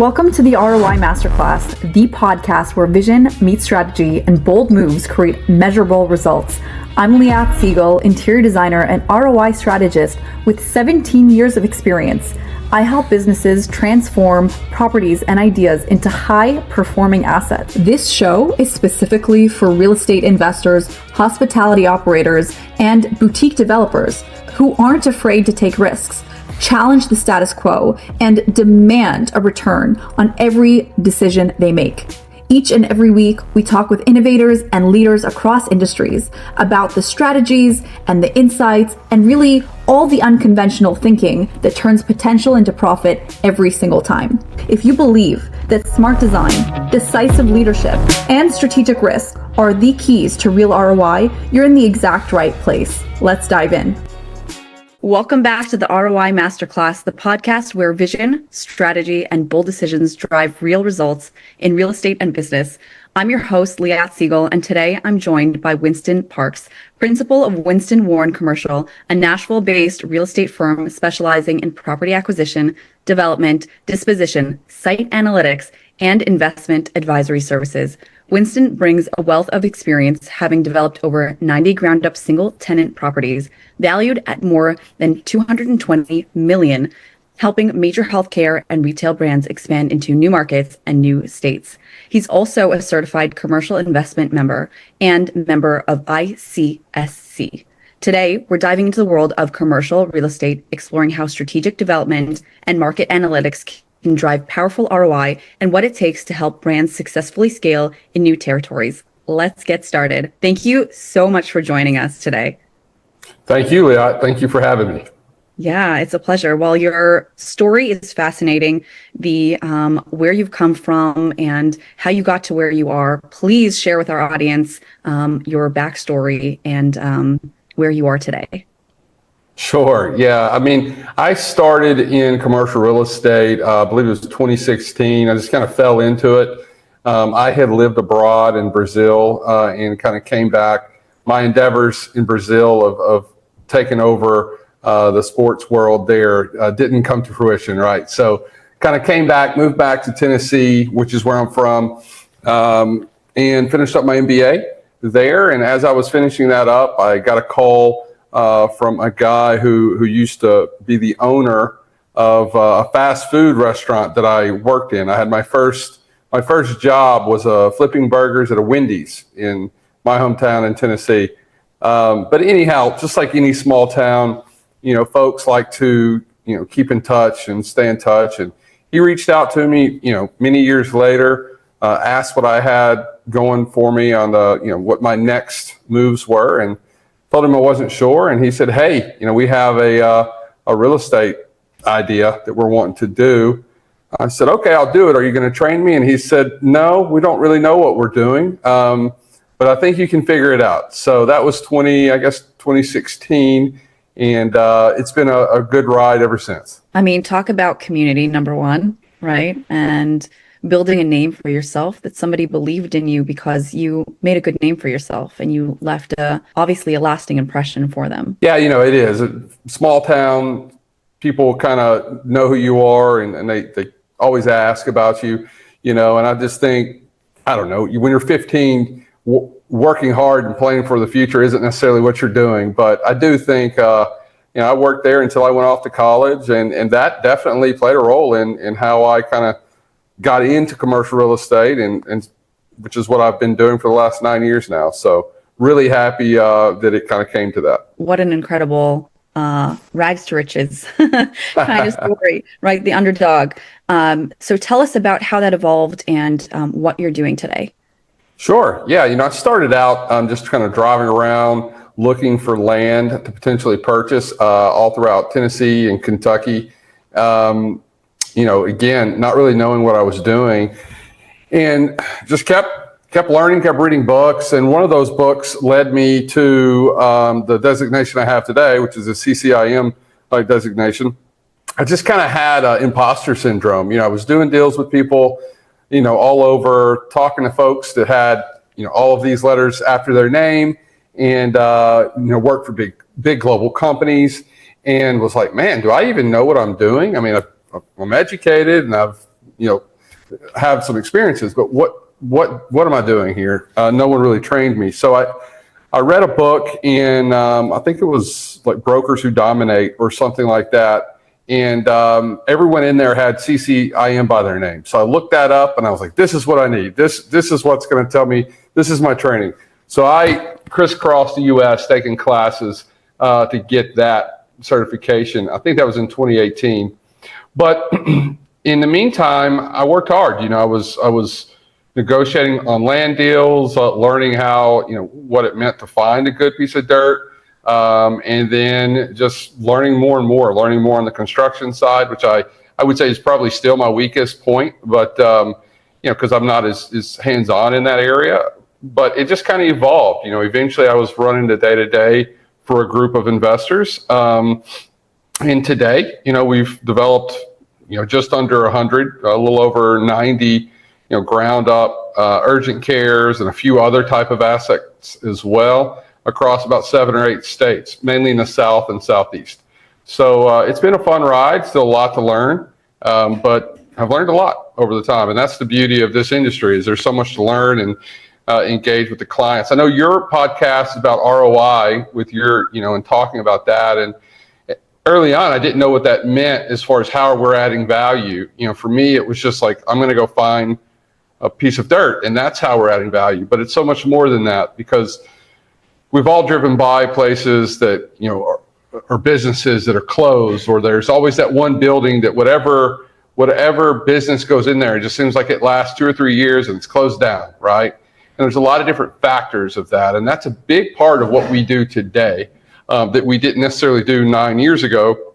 Welcome to the ROI Masterclass, the podcast where vision meets strategy and bold moves create measurable results. I'm Liat Siegel, interior designer and ROI strategist with 17 years of experience. I help businesses transform properties and ideas into high-performing assets. This show is specifically for real estate investors, hospitality operators, and boutique developers who aren't afraid to take risks, challenge the status quo, and demand a return on every decision they make. Each and every week, we talk with innovators and leaders across industries about the strategies and the insights and really all the unconventional thinking that turns potential into profit every single time. If you believe that smart design, decisive leadership, and strategic risk are the keys to real ROI, you're in the exact right place. Let's dive in. Welcome back to the ROI Masterclass, the podcast where vision, strategy, and bold decisions drive real results in real estate and business. I'm your host, Liat Siegel, and today I'm joined by Winston Parks, principal of Winston Warren Commercial, a Nashville-based real estate firm specializing in property acquisition, development, disposition, site analytics, and investment advisory services. Winston brings a wealth of experience, having developed over 90 ground-up single-tenant properties valued at more than $220 million, helping major healthcare and retail brands expand into new markets and new states. He's also a certified commercial investment member and member of ICSC. Today, we're diving into the world of commercial real estate, exploring how strategic development and market analytics can drive powerful ROI and what it takes to help brands successfully scale in new territories. Let's get started. Thank you so much for joining us today. Thank you, Leah. Thank you for having me. Yeah, it's a pleasure. Well, your story is fascinating. The where you've come from and how you got to where you are. Please share with our audience your backstory and where you are today. Sure. Yeah. I mean, I started in commercial real estate, I believe it was 2016. I just kind of fell into it. I had lived abroad in Brazil and kind of came back. My endeavors in Brazil of taking over the sports world there didn't come to fruition, right? So kind of came back, moved back to Tennessee, which is where I'm from, and finished up my MBA there. And as I was finishing that up, I got a call from a guy who used to be the owner of a fast food restaurant that I worked in. I had my first job was flipping burgers at a Wendy's in my hometown in Tennessee. But anyhow, just like any small town, folks like to, keep in touch and stay in touch. And he reached out to me, many years later, asked what I had going for me on what my next moves were, and told him I wasn't sure, and he said, "Hey, we have a real estate idea that we're wanting to do." I said, "Okay, I'll do it. Are you going to train me?" And he said, "No, we don't really know what we're doing, but I think you can figure it out." So that was 2016, and it's been a good ride ever since. I mean, talk about community, number one, right? And building a name for yourself, that somebody believed in you because you made a good name for yourself and you left obviously a lasting impression for them. Yeah, it is a small town. People kind of know who you are, and they always ask about you, and I just think, I don't know, when you're 15, working hard and planning for the future isn't necessarily what you're doing. But I do think, I worked there until I went off to college, and that definitely played a role in how I kind of got into commercial real estate, and which is what I've been doing for the last 9 years now. So really happy that it kind of came to that. What an incredible rags to riches kind of story, right? The underdog. So tell us about how that evolved and what you're doing today. Sure. Yeah. I started out just kind of driving around looking for land to potentially purchase all throughout Tennessee and Kentucky. Again, not really knowing what I was doing, and just kept learning, kept reading books. And one of those books led me to the designation I have today, which is a CCIM designation. I just kind of had imposter syndrome. I was doing deals with people, all over, talking to folks that had, all of these letters after their name, and, worked for big global companies, and was like, man, do I even know what I'm doing? I mean, I'm educated, and I've have some experiences, but what am I doing here? No one really trained me. So I read a book in, I think it was like Brokers Who Dominate or something like that. And everyone in there had CCIM by their name. So I looked that up and I was like, this is what I need. This is what's going to tell me, this is my training. So I crisscrossed the US taking classes to get that certification. I think that was in 2018. But in the meantime, I worked hard. I was negotiating on land deals, learning how, what it meant to find a good piece of dirt. And then just learning more on the construction side, which I would say is probably still my weakest point, but, because I'm not as hands-on in that area, but it just kind of evolved. Eventually I was running the day-to-day for a group of investors. And today, we've developed, just under 100, a little over 90, ground up, urgent cares and a few other type of assets as well, across about 7 or 8 states, mainly in the South and Southeast. So it's been a fun ride, still a lot to learn, but I've learned a lot over the time. And that's the beauty of this industry, is there's so much to learn and engage with the clients. I know your podcast is about ROI with your, and talking about that. And early on, I didn't know what that meant as far as how we're adding value. For me, it was just like, I'm going to go find a piece of dirt and that's how we're adding value. But it's so much more than that, because we've all driven by places that, are businesses that are closed, or there's always that one building that whatever business goes in there, it just seems like it lasts 2 or 3 years and it's closed down, right? And there's a lot of different factors of that. And that's a big part of what we do today that we didn't necessarily do 9 years ago,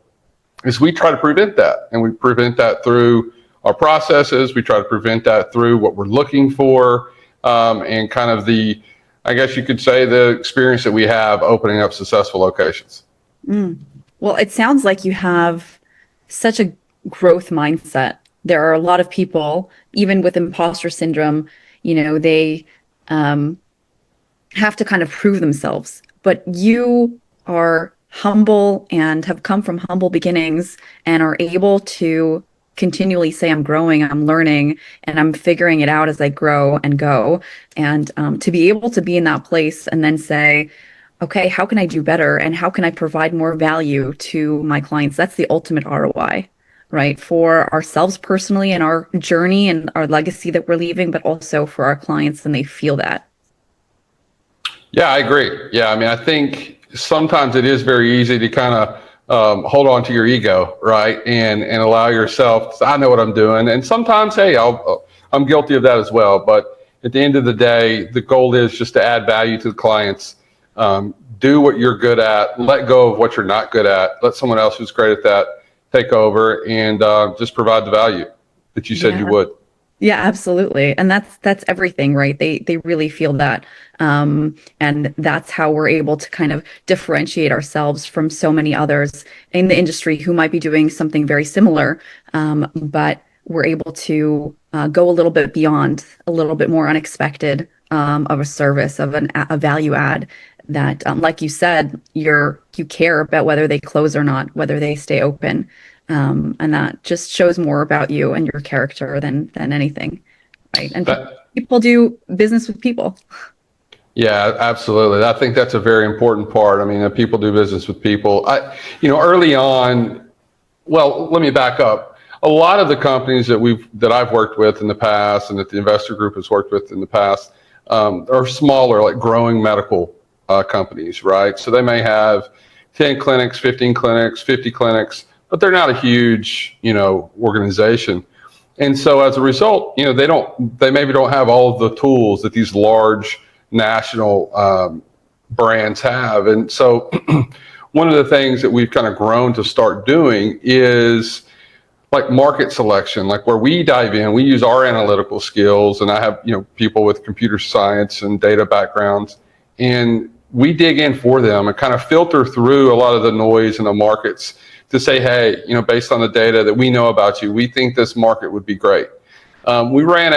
is we try to prevent that. And we prevent that through our processes. We try to prevent that through what we're looking for, and kind of the, I guess you could say, the experience that we have opening up successful locations. Well, it sounds like you have such a growth mindset. There are a lot of people, even with imposter syndrome, they have to kind of prove themselves. But you are humble and have come from humble beginnings and are able to continually say, I'm growing, I'm learning, and I'm figuring it out as I grow and go. And to be able to be in that place and then say, okay, how can I do better? And how can I provide more value to my clients? That's the ultimate ROI, right? For ourselves personally and our journey and our legacy that we're leaving, but also for our clients, and they feel that. Yeah, I agree. Yeah, I think sometimes it is very easy to kind of hold on to your ego, right? And allow yourself, I know what I'm doing. And sometimes, hey, I'm guilty of that as well. But at the end of the day, the goal is just to add value to the clients. Do what you're good at, let go of what you're not good at, let someone else who's great at that take over, and just provide the value that you said you would. Yeah, absolutely. And that's everything, right? They really feel that. And that's how we're able to kind of differentiate ourselves from so many others in the industry who might be doing something very similar. But we're able to go a little bit beyond, a little bit more unexpected of a service, of a value add that, like you said, you care about whether they close or not, whether they stay open. And that just shows more about you and your character than anything, right? And people do business with people. Yeah, absolutely. I think that's a very important part. People do business with people. Early on, well, let me back up. A lot of the companies that I've worked with in the past, and that the investor group has worked with in the past, are smaller, like growing medical companies, right? So they may have 10 clinics, 15 clinics, 50 clinics, but they're not a huge, organization. And so as a result, they maybe don't have all of the tools that these large national brands have. And so one of the things that we've kind of grown to start doing is like market selection, like where we dive in, we use our analytical skills, and I have, people with computer science and data backgrounds, and we dig in for them and kind of filter through a lot of the noise in the markets to say, hey, based on the data that we know about you, we think this market would be great. We ran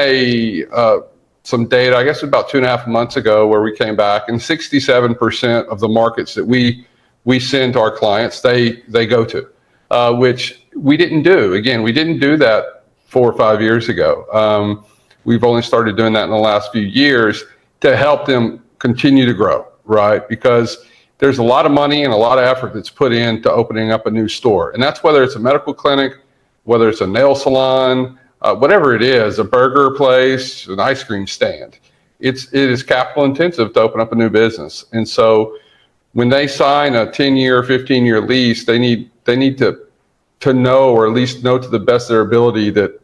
some data, I guess about 2.5 months ago, where we came back, and 67% of the markets that we send to our clients, they go to, which we didn't do. Again, we didn't do that 4 or 5 years ago. We've only started doing that in the last few years to help them continue to grow, right? Because there's a lot of money and a lot of effort that's put into opening up a new store. And that's whether it's a medical clinic, whether it's a nail salon, whatever it is, a burger place, an ice cream stand. It is capital intensive to open up a new business. And so when they sign a 10-year, 15-year lease, they need to know, or at least know to the best of their ability, that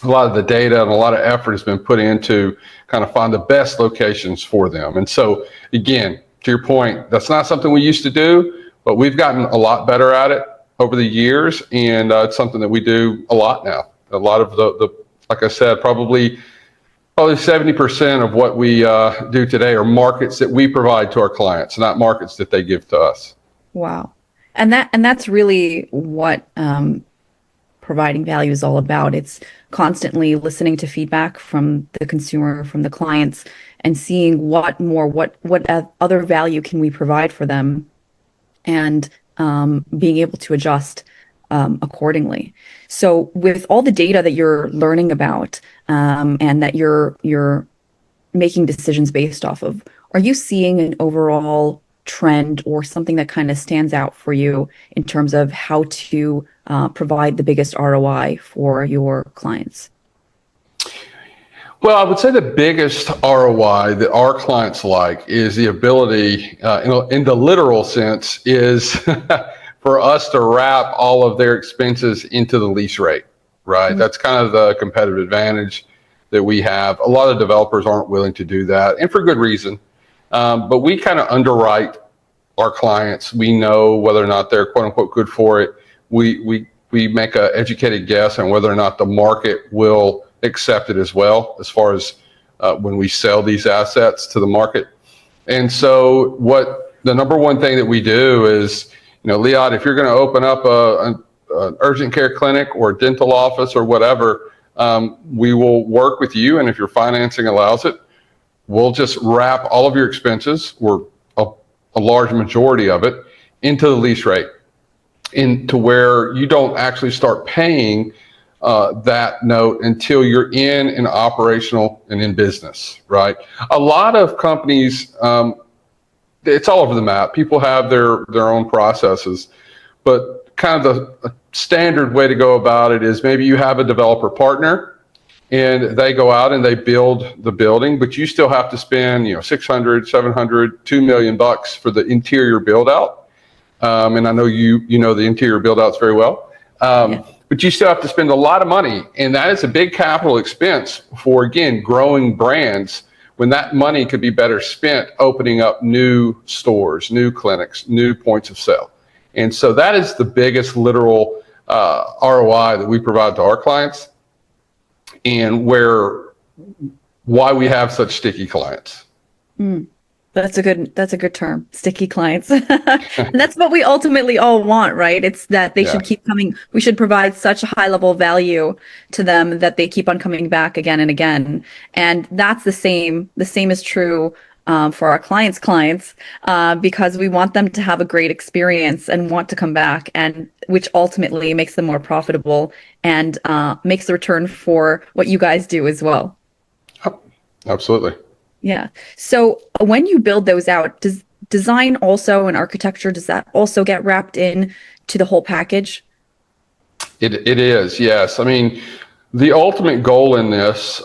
a lot of the data and a lot of effort has been put into kind of find the best locations for them. And so again, to your point, that's not something we used to do, but we've gotten a lot better at it over the years, and it's something that we do a lot now. A lot of the like I said, probably 70% of what we do today are markets that we provide to our clients, not markets that they give to us. Wow. And that's really what providing value is all about. It's constantly listening to feedback from the consumer, from the clients, and seeing what other value can we provide for them, and being able to adjust accordingly. So with all the data that you're learning about, and that you're making decisions based off of, are you seeing an overall trend or something that kind of stands out for you in terms of how to provide the biggest ROI for your clients? Well, I would say the biggest ROI that our clients like is the ability, in the literal sense, is for us to wrap all of their expenses into the lease rate, right? Mm-hmm. That's kind of the competitive advantage that we have. A lot of developers aren't willing to do that, and for good reason. But we kind of underwrite our clients. We know whether or not they're quote unquote good for it. We make an educated guess on whether or not the market will accept it as well, as far as when we sell these assets to the market. And so what the number one thing that we do is, Leon, if you're going to open up an urgent care clinic or a dental office or whatever, we will work with you. And if your financing allows it, we'll just wrap all of your expenses, or a large majority of it, into the lease rate, into where you don't actually start paying that note until you're in and operational and in business, right? A lot of companies, it's all over the map. People have their own processes, but kind of the standard way to go about it is maybe you have a developer partner and they go out and they build the building, but you still have to spend, $600, $700, $2 million for the interior build out. And I know you know the interior build outs very well. Yeah. But you still have to spend a lot of money, and that is a big capital expense for, again, growing brands, when that money could be better spent opening up new stores, new clinics, new points of sale. And so that is the biggest literal ROI that we provide to our clients, and why we have such sticky clients. That's a good term, sticky clients. And that's what we ultimately all want, right? It's that they should keep coming. We should provide such a high level of value to them that they keep on coming back again and again. And that's the same is true for our clients' because we want them to have a great experience and want to come back, and which ultimately makes them more profitable and makes the return for what you guys do as well. Absolutely. Yeah. So when you build those out, does design also and architecture, does that also get wrapped in to the whole package? It is, yes. I mean, the ultimate goal in this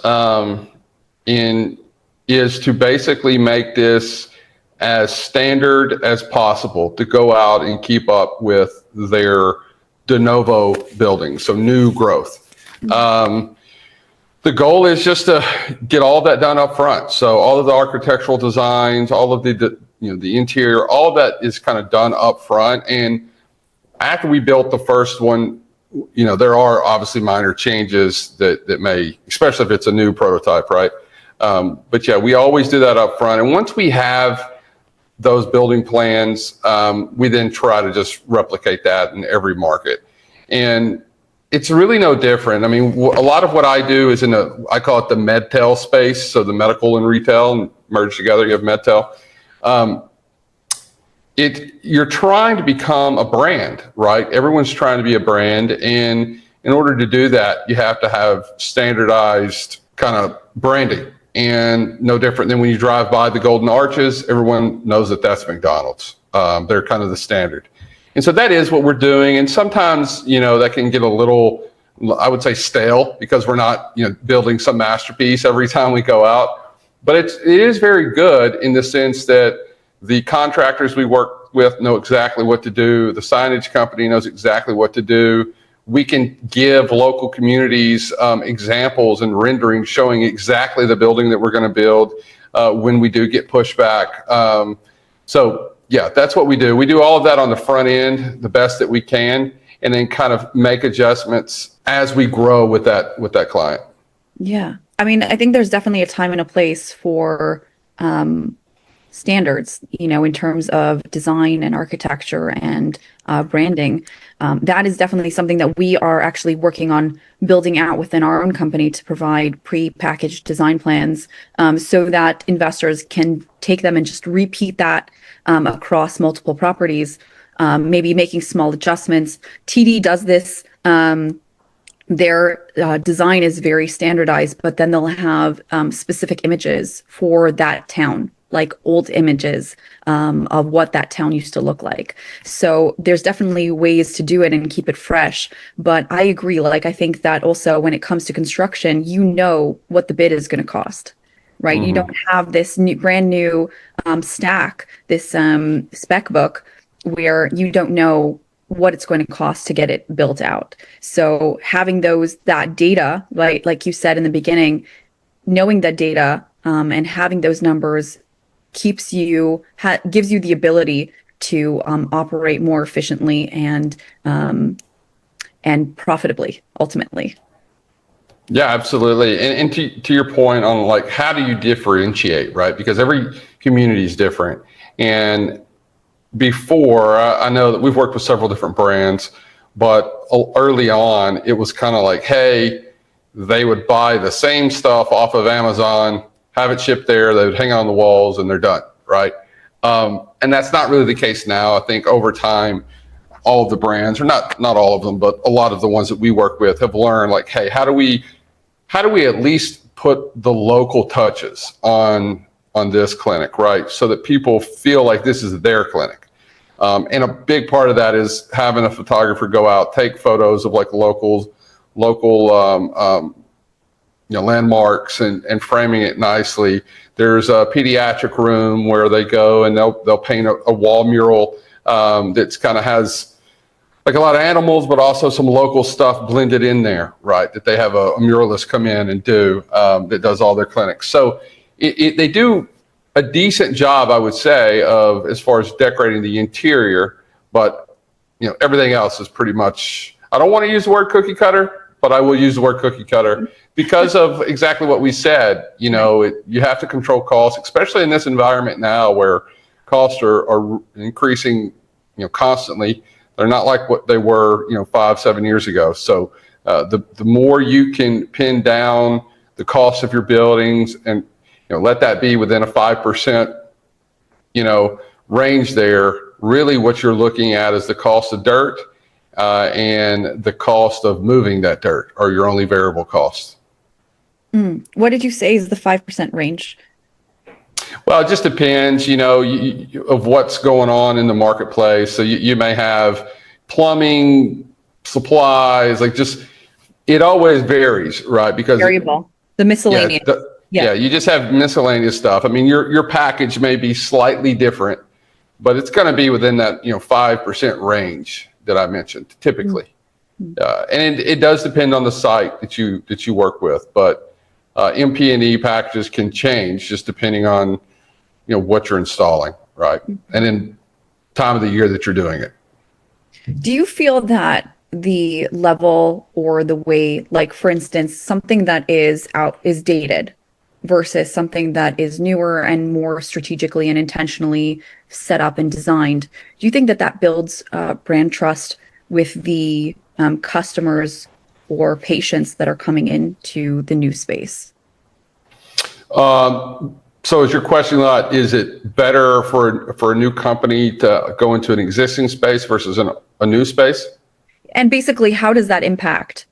is to basically make this as standard as possible to go out and keep up with their de novo buildings, so new growth. Mm-hmm. The goal is just to get all of that done up front. So all of the architectural designs, all of the interior, all of that is kind of done up front. And after we built the first one, there are obviously minor changes that may, especially if it's a new prototype, right? But yeah, we always do that up front. And once we have those building plans, we then try to just replicate that in every market. And it's really no different. I mean, a lot of what I do is I call it the medtail space. So the medical and retail merged together, you have medtail. You're trying to become a brand, right? Everyone's trying to be a brand. And in order to do that, you have to have standardized kind of branding. And no different than when you drive by the Golden Arches, everyone knows that that's McDonald's. They're kind of the standard. And so that is what we're doing. And sometimes, that can get a little, I would say, stale, because we're not, building some masterpiece every time we go out. But it is very good in the sense that the contractors we work with know exactly what to do. The signage company knows exactly what to do. We can give local communities examples and renderings showing exactly the building that we're going to build when we do get pushback. So yeah, that's what we do. We do all of that on the front end, the best that we can, and then kind of make adjustments as we grow with that client. Yeah. I mean, I think there's definitely a time and a place for standards, in terms of design and architecture and branding. That is definitely something that we are actually working on building out within our own company to provide pre-packaged design plans so that investors can take them and just repeat that across multiple properties, maybe making small adjustments. TD does this. Their design is very standardized, but then they'll have specific images for that town, like old images of what that town used to look like. So there's definitely ways to do it and keep it fresh. But I agree. I think that also when it comes to construction, what the bid is going to cost, right? Mm-hmm. You don't have this brand new stack, this spec book where you don't know what it's going to cost to get it built out. So having that data, like you said in the beginning, knowing that data and having those numbers gives you the ability to operate more efficiently and profitably, ultimately. Yeah, absolutely. And to your point on how do you differentiate, right? Because every community is different. And before, I know that we've worked with several different brands, but early on, it was kind of hey, they would buy the same stuff off of Amazon, have it shipped there, they would hang on the walls, and they're done, right? And that's not really the case now. I think over time, all of the brands, or not all of them, but a lot of the ones that we work with have learned, hey, how do we at least put the local touches on this clinic, right? So that people feel like this is their clinic. And a big part of that is having a photographer go out, take photos of local landmarks and framing it nicely. There's a pediatric room where they go and they'll paint a wall mural that's kind of has a lot of animals, but also some local stuff blended in there, right? That they have a muralist come in and do that does all their clinics. So they do a decent job, I would say, of as far as decorating the interior, but everything else is pretty much, I don't want to use the word cookie cutter, but I will use the word cookie cutter because of exactly what we said. You have to control costs, especially in this environment now where costs are increasing, constantly. They're not like what they were, 5-7 years ago. So the more you can pin down the cost of your buildings and let that be within a 5%, range there. Really what you're looking at is the cost of dirt and the cost of moving that dirt are your only variable costs. What did you say is the 5% range? Well, it just depends, of what's going on in the marketplace. So you may have plumbing, supplies, it always varies, right? Because variable, the miscellaneous. Yeah, you just have miscellaneous stuff. I mean, your package may be slightly different, but it's going to be within that 5% range that I mentioned typically. And it does depend on the site that you work with, but MP&E packages can change just depending on what you're installing, right? And then time of the year that you're doing it. Do you feel that the level or the way, for instance, something that is dated versus something that is newer and more strategically and intentionally set up and designed, do you think that builds brand trust with the customers or patients that are coming into the new space? So is your question a lot, is it better for a new company to go into an existing space versus a new space? And basically, how does that impact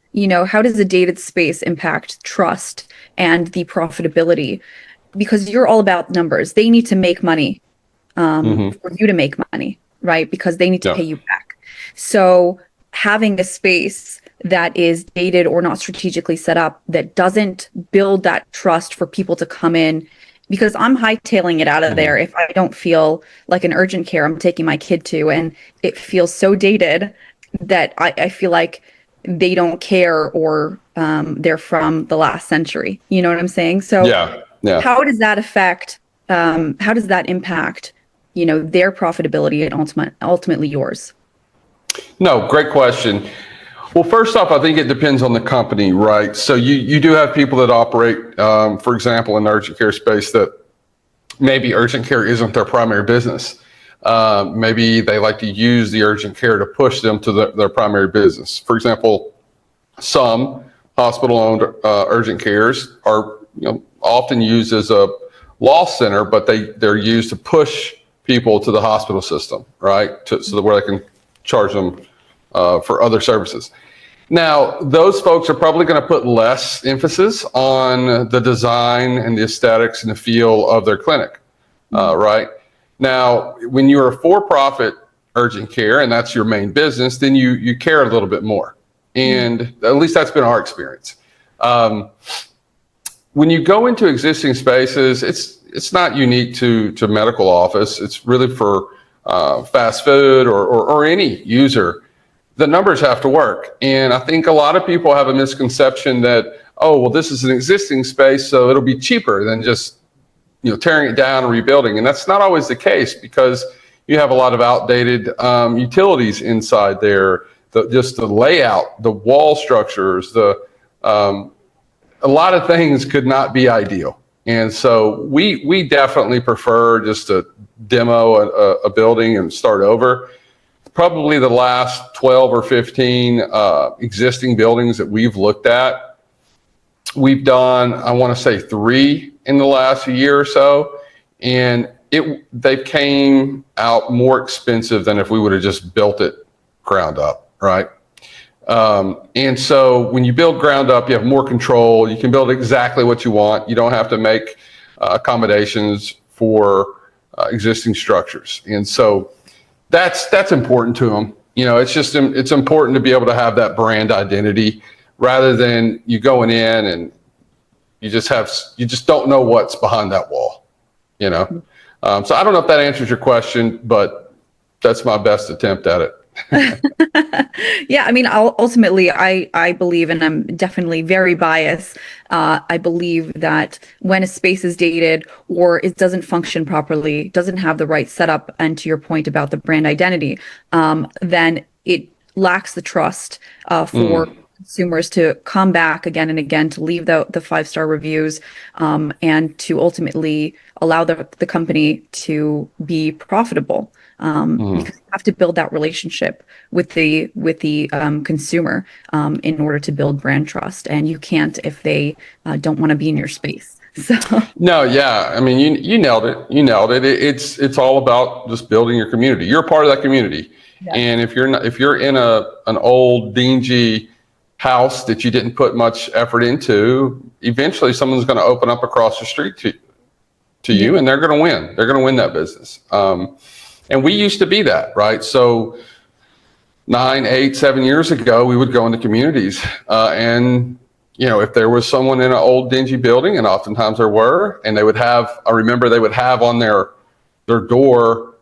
how does a dated space impact trust and the profitability? Because you're all about numbers. They need to make money for you to make money, right? Because they need to Yeah. pay you back. So having a space that is dated or not strategically set up that doesn't build that trust for people to come in, because I'm hightailing it out of there if I don't feel like an urgent care I'm taking my kid to, and it feels so dated that I feel like they don't care, or they're from the last century. You know what I'm saying? So Yeah. Yeah. how does that affect, how does that impact, their profitability and ultimately yours? No, great question. Well, first off, I think it depends on the company, right? So you do have people that operate, for example, in the urgent care space that maybe urgent care isn't their primary business. Maybe they like to use the urgent care to push them to their primary business. For example, some hospital-owned urgent cares are often used as a loss center, but they're used to push people to the hospital system, right? So that where they can charge them for other services. Now, those folks are probably going to put less emphasis on the design and the aesthetics and the feel of their clinic, right? Now, when you're a for-profit urgent care and that's your main business, then you care a little bit more. And at least that's been our experience. When you go into existing spaces, it's not unique to medical office. It's really for fast food or any user. The numbers have to work. And I think a lot of people have a misconception that, oh, well, this is an existing space, so it'll be cheaper than just tearing it down and rebuilding. And that's not always the case, because you have a lot of outdated utilities inside there, just the layout, the wall structures, a lot of things could not be ideal. And so we definitely prefer just to demo a building and start over. Probably the last 12 or 15 existing buildings that we've looked at, we've done, I want to say 3 in the last year or so, and they came out more expensive than if we would have just built it ground up, right? And so when you build ground up, you have more control. You can build exactly what you want. You don't have to make accommodations for existing structures. And so that's important to them. It's important to be able to have that brand identity rather than you going in and you just don't know what's behind that wall, So I don't know if that answers your question, but that's my best attempt at it. Yeah, I mean, ultimately, I believe, and I'm definitely very biased, I believe that when a space is dated or it doesn't function properly, doesn't have the right setup, and to your point about the brand identity, then it lacks the trust for consumers to come back again and again, to leave the 5-star reviews, and to ultimately allow the company to be profitable. Because you have to build that relationship with the consumer in order to build brand trust, and you can't if they don't want to be in your space. So no, yeah, I mean you nailed it. You nailed it. It's all about just building your community. You're a part of that community, and if you're in an old dingy house that you didn't put much effort into, eventually someone's going to open up across the street to you, and they're going to win. They're going to win that business. And we used to be that, right? So 9, 8, 7 years ago, we would go into communities and, if there was someone in an old dingy building, and oftentimes there were, and I remember they would have on their door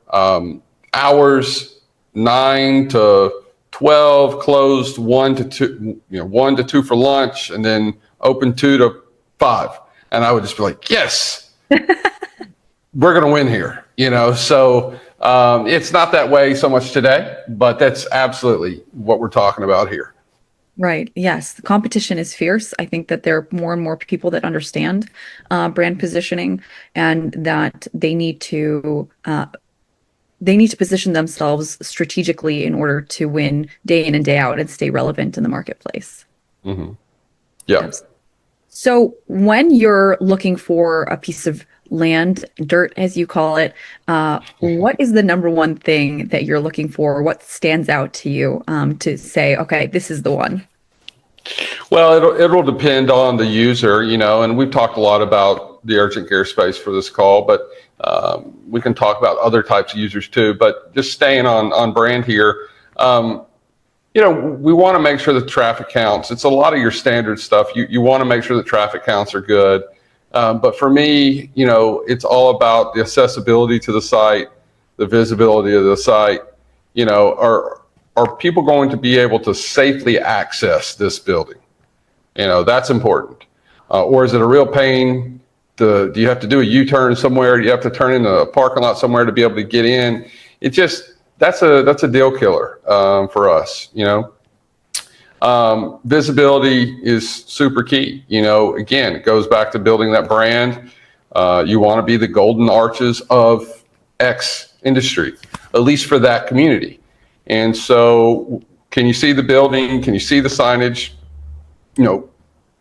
hours 9 to 12, closed 1 to 2, 1 to 2 for lunch, and then open 2 to 5. And I would just be like, yes, we're going to win here, so it's not that way so much today, but that's absolutely what we're talking about here. Right. Yes. The competition is fierce. I think that there are more and more people that understand brand positioning, and that they need to position themselves strategically in order to win day in and day out and stay relevant in the marketplace. Mm-hmm. Yeah. Yes. So when you're looking for a piece of land, dirt, as you call it, what is the number one thing that you're looking for? What stands out to you to say, okay, this is the one? Well, it'll depend on the user, and we've talked a lot about the urgent care space for this call, but we can talk about other types of users too. But just staying on brand here, we want to make sure the traffic counts. It's a lot of your standard stuff. You want to make sure the traffic counts are good. But for me, it's all about the accessibility to the site, the visibility of the site. Are people going to be able to safely access this building? That's important. Or is it a real pain? Do you have to do a U-turn somewhere? Do you have to turn in a parking lot somewhere to be able to get in? That's a deal killer for us. Visibility is super key. Again, it goes back to building that brand. You want to be the golden arches of X industry, at least for that community. And so, can you see the building? Can you see the signage?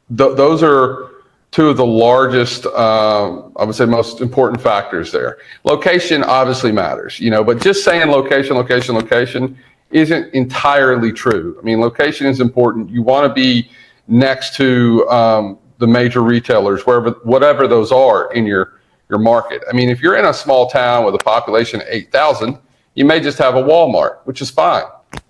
Those are two of the largest, I would say, most important factors there. Location obviously matters, but just saying location isn't entirely true. I mean, location is important. You want to be next to the major retailers, whatever those are in your market. I mean, if you're in a small town with a population of 8,000, you may just have a Walmart, which is fine,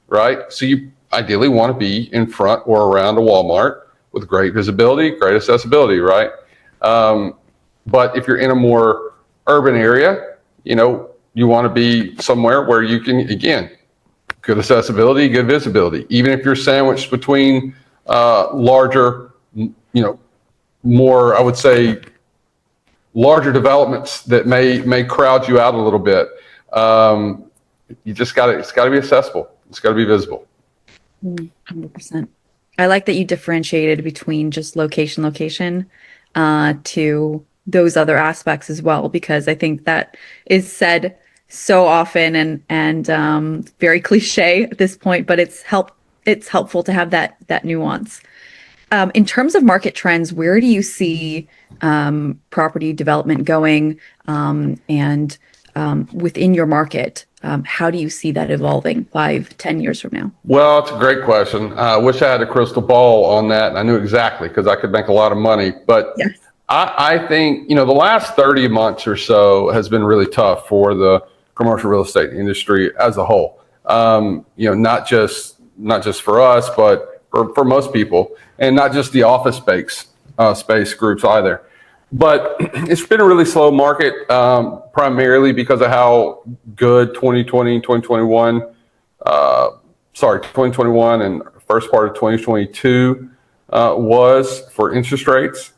right? So you ideally want to be in front or around a Walmart with great visibility, great accessibility, right? But if you're in a more urban area, you want to be somewhere where you can, again, good accessibility, good visibility. Even if you're sandwiched between larger, more, I would say, larger developments that may crowd you out a little bit. It's got to be accessible. It's got to be visible. 100%. I like that you differentiated between just location to those other aspects as well, because I think that is said so often and very cliche at this point, but it's helpful to have that nuance. In terms of market trends, where do you see property development going, and within your market? How do you see that evolving 5-10 years from now? Well, it's a great question. I wish I had a crystal ball on that and I knew exactly, because I could make a lot of money. But yes. I think, the last 30 months or so has been really tough for the commercial real estate industry as a whole. Not just for us, but for most people, and not just the office space groups either. But it's been a really slow market, primarily because of how good 2021 and first part of 2022 was for interest rates.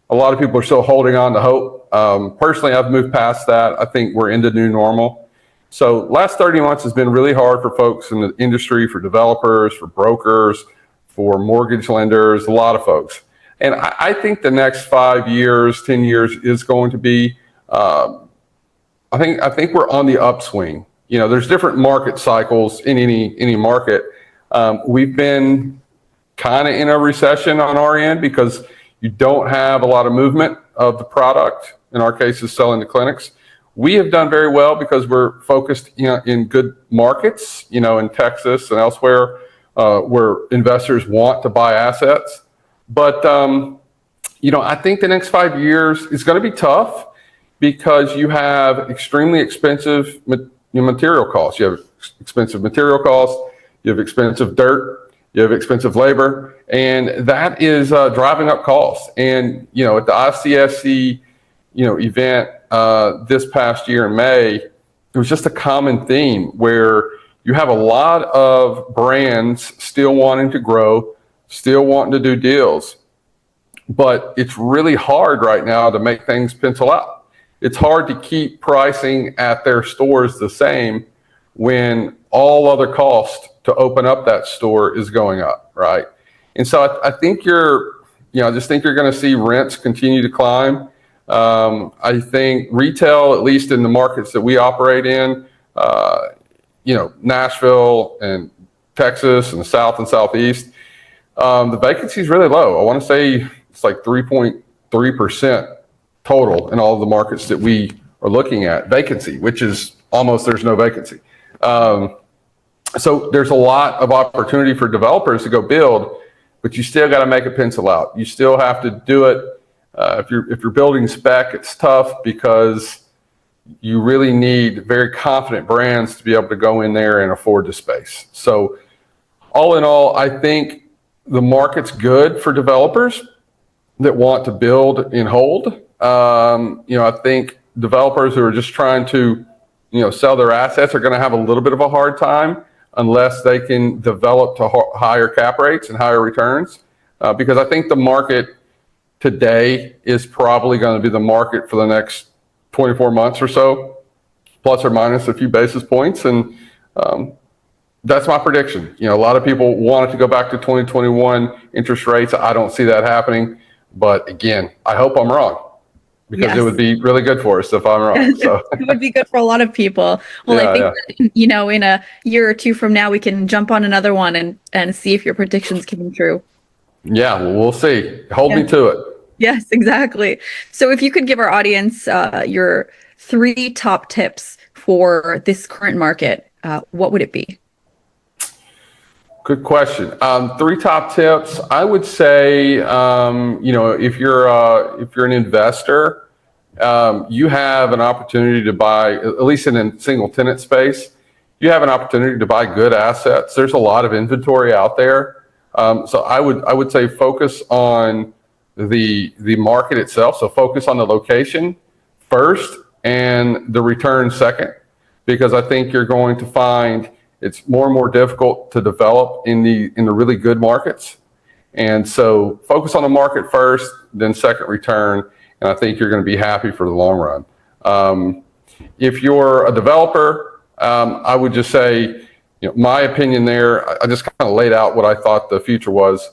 A lot of people are still holding on to hope. Personally, I've moved past that. I think we're into new normal. So last 30 months has been really hard for folks in the industry, for developers, for brokers, for mortgage lenders, a lot of folks. And I think the next 5 years, 10 years is going to be, I think we're on the upswing. There's different market cycles in any market. We've been kind of in a recession on our end because you don't have a lot of movement of the product. In our case, is selling to clinics. We have done very well because we're focused in good markets, in Texas and elsewhere, where investors want to buy assets. But, I think the next 5 years is going to be tough because you have extremely expensive material costs. You have expensive material costs, you have expensive dirt, you have expensive labor, and that is driving up costs. And, at the ICSC, event this past year in May, it was just a common theme where you have a lot of brands still wanting to grow, still wanting to do deals, but it's really hard right now to make things pencil out. It's hard to keep pricing at their stores the same when all other cost to open up that store is going up, right? And so I think I just think you're going to see rents continue to climb. I think retail, at least in the markets that we operate in, Nashville and Texas and the South and Southeast, the vacancy is really low. I want to say it's like 3.3% total in all of the markets that we are looking at, vacancy, which is almost there's no vacancy. So there's a lot of opportunity for developers to go build. but you still got to make it pencil out. You still have to do it. If you're building spec, it's tough because you really need very confident brands to be able to go in there and afford the space. So all in all, I think the market's good for developers that want to build and hold. I think developers who are just trying to, sell their assets are going to have a little bit of a hard time unless they can develop to higher cap rates and higher returns. Because I think the market today is probably going to be the market for the next 24 months or so, plus or minus a few basis points. And that's my prediction. A lot of people want it to go back to 2021 interest rates. I don't see that happening. But again, I hope I'm wrong, because it would be really good for us if I'm wrong. So it would be good for a lot of people. Well, I think that, in a year or two from now, we can jump on another one and see if your predictions came true. Yeah, well, we'll see. Hold me to it. Yes, exactly. So if you could give our audience your 3 top tips for this current market, what would it be? Good question. 3 top tips. I would say, if you're an investor, you have an opportunity to buy, at least in a single tenant space, you have an opportunity to buy good assets. There's a lot of inventory out there. So I would say focus on the market itself. So focus on the location first and the return second, because I think you're going to find it's more and more difficult to develop in the really good markets. And so focus on the market first, then second return. And I think you're going to be happy for the long run. If you're a developer, I would just say, my opinion there, I just kind of laid out what I thought the future was,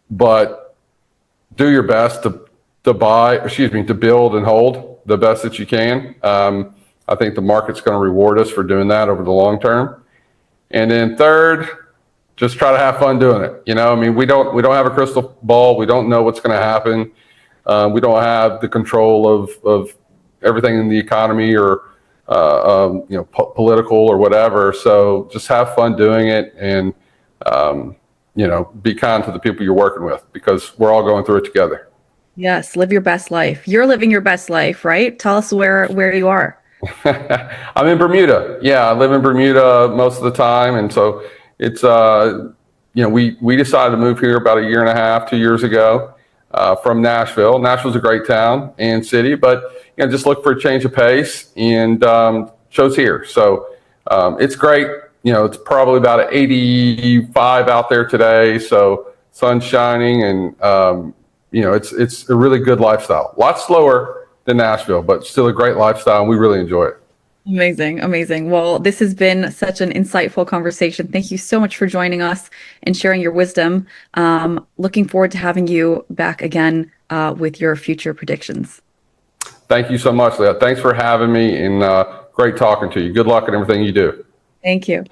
but do your best to build and hold the best that you can. I think the market's going to reward us for doing that over the long term. And then third, just try to have fun doing it. We don't have a crystal ball. We don't know what's going to happen. We don't have the control of everything in the economy or political or whatever. So just have fun doing it, and be kind to the people you're working with, because we're all going through it together. Yes, live your best life. You're living your best life, right? Tell us where you are. I'm in Bermuda. Yeah, I live in Bermuda most of the time, and so it's we decided to move here about 1.5 years ago from Nashville. Nashville's a great town and city, but just look for a change of pace, and chose here. So it's great. It's probably about 85 out there today, so sun's shining, and it's a really good lifestyle. A lot slower than Nashville, but still a great lifestyle, and we really enjoy it. Amazing. Well, this has been such an insightful conversation. Thank you so much for joining us and sharing your wisdom. Looking forward to having you back again with your future predictions. Thank you so much, Leah. Thanks for having me, and great talking to you. Good luck in everything you do. Thank you.